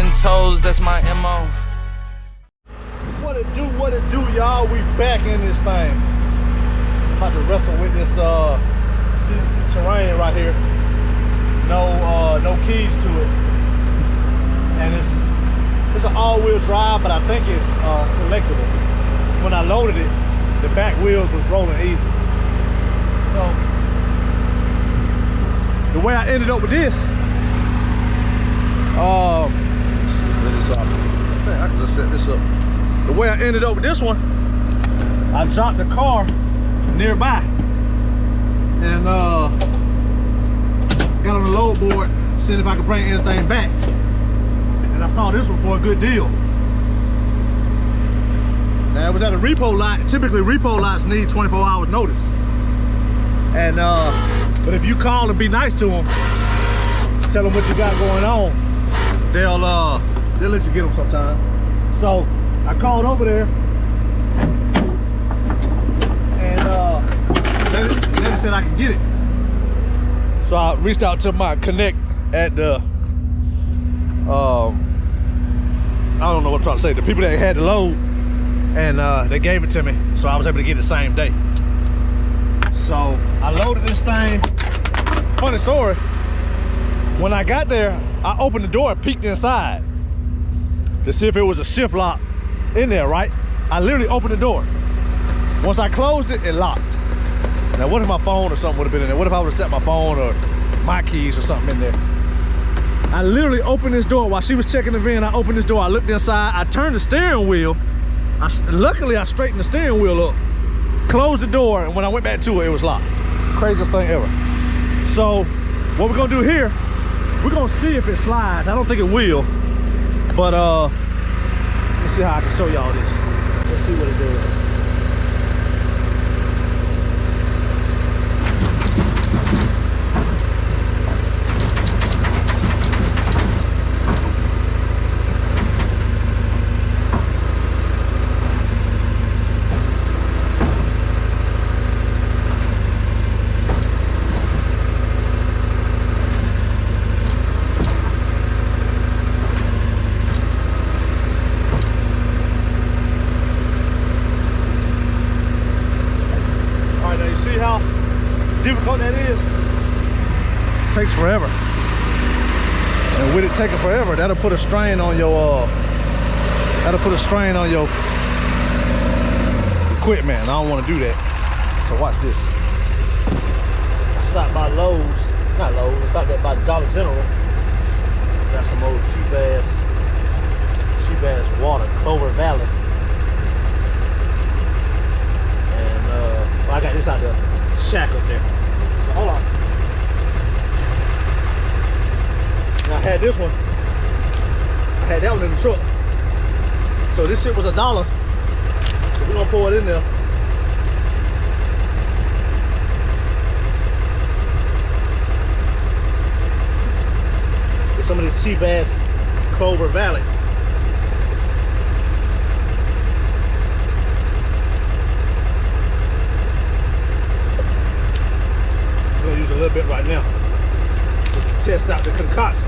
them toes, that's my MO. What it do, y'all? We back in this thing. About to wrestle with this terrain right here. No keys to it. And it's an all-wheel drive, but I think it's selectable. When I loaded it, the back wheels was rolling easy. So the way I ended up with this, let's see, let this up. I can just set this up. The way I ended up with this one, I dropped the car nearby and got on the load board, seeing if I could bring anything back. And I saw this one for a good deal. Now it was at a repo lot. Typically repo lots need 24 hours notice. And but if you call and be nice to them, tell them what you got going on, they'll let you get them sometime. So I called over there and they said I could get it. So I reached out to my connect at the I don't know what I'm trying to say, the people that had the load, and they gave it to me, so I was able to get it the same day. So I loaded this thing. Funny story, when I got there, I opened the door and peeked inside to see if it was a shift lock in there, right? I literally opened the door. Once I closed it, it locked. Now what if my phone or something would have been in there? What if I would have set my phone or my keys or something in there? I literally opened this door while she was checking the VIN. I opened this door, I looked inside, I turned the steering wheel. Luckily I straightened the steering wheel up, closed the door, and when I went back to it, it was locked. Craziest thing ever. So what we're gonna do here, we're gonna see if it slides. I don't think it will, but let's see how I can show y'all this. Let's see what it does. Difficult that is. It takes forever, and with it taking forever, that'll put a strain on your equipment. I don't want to do that. So watch this. I stopped by Lowe's, not Lowe's. I stopped by Dollar General. Got some old cheap ass water, Clover Valley, and well, I got this out the shack up there. So hold on. Now I had this one. I had that one in the truck. So this shit was $1. So we're gonna pour it in there. Get some of this cheap ass Clover Valley. Use a little bit right now just to test out the concoction.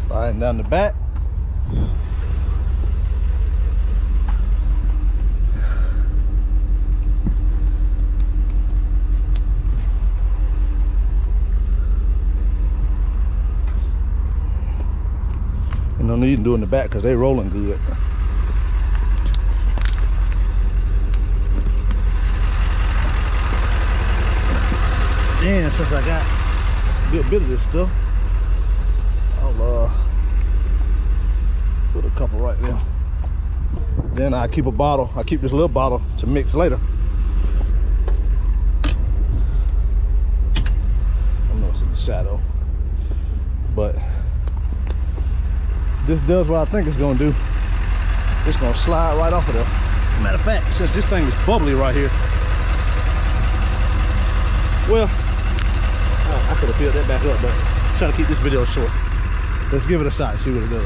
Sliding down the back. No need to do in the back because they rolling good. And since I got a good bit of this stuff, I'll put a couple right there. Then I keep a bottle. I keep this little bottle to mix later. I know it's in the shadow, but this does what I think it's gonna do. It's gonna slide right off of there. Matter of fact, since this thing is bubbly right here, Well, I could have filled that back up, but I'm trying to keep this video short. Let's give it a shot and see what it does.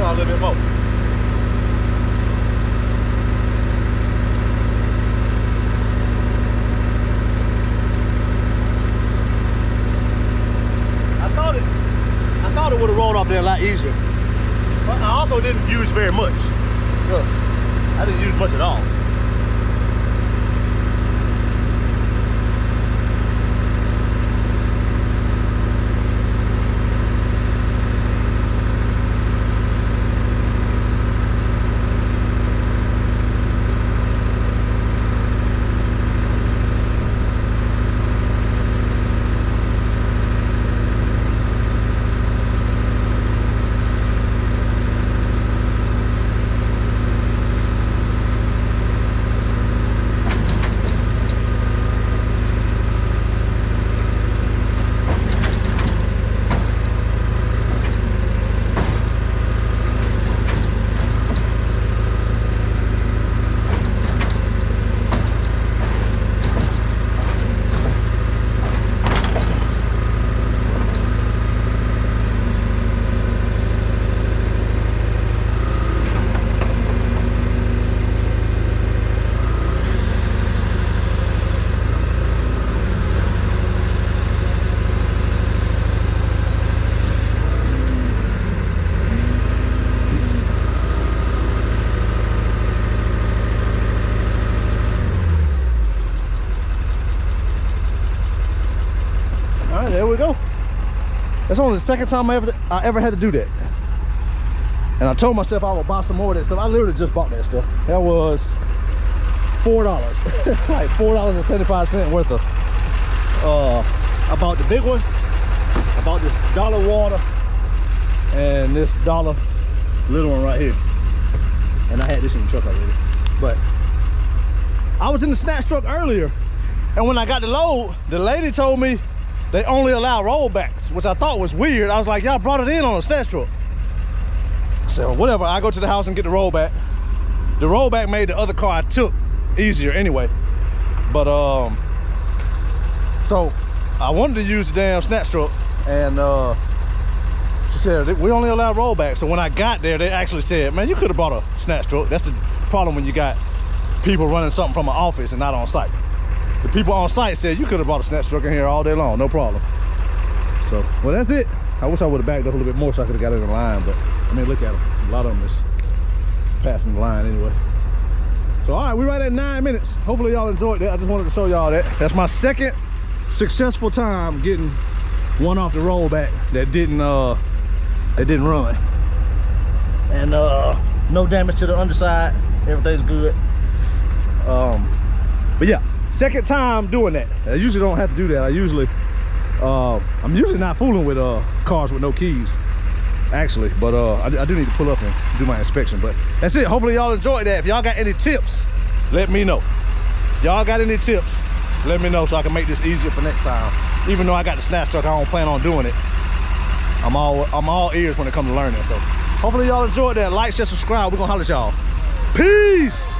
A little bit more. I thought it would have rolled off there a lot easier. But I also didn't use very much. Look, I didn't use much at all. There we go. That's only the second time I ever had to do that. And I told myself I would buy some more of that stuff. I literally just bought that stuff. That was $4. Like $4.75 worth of I bought the big one. I bought this dollar water and this dollar little one right here. And I had this in the truck already. But I was in the snatch truck earlier, and when I got the load, the lady told me they only allow rollbacks, which I thought was weird. I was like, y'all brought it in on a snatch truck. So well, whatever, I go to the house and get the rollback. The rollback made the other car I took easier anyway. But so I wanted to use the damn snatch truck, and she said we only allow rollbacks. So when I got there, they actually said, man, you could have brought a snatch truck. That's the problem when you got people running something from an office and not on site. The people on site said you could have brought a snatch truck in here all day long, no problem. So, well, that's it. I wish I would have backed up a little bit more so I could have got in the line, but I mean, look at them. A lot of them is passing the line anyway. So, all right, we're right at 9 minutes. Hopefully y'all enjoyed that. I just wanted to show y'all that. That's my second successful time getting one off the rollback that didn't run. And no damage to the underside. Everything's good. But yeah, second time doing that. I usually don't have to do that. I'm usually not fooling with cars with no keys, actually. But I do need to pull up and do my inspection. But that's it. Hopefully y'all enjoyed that. If y'all got any tips, let me know. Y'all got any tips, let me know so I can make this easier for next time. Even though I got the snatch truck, I don't plan on doing it. I'm all ears when it comes to learning. So hopefully y'all enjoyed that. Like, share, subscribe. We're gonna holler at y'all. Peace.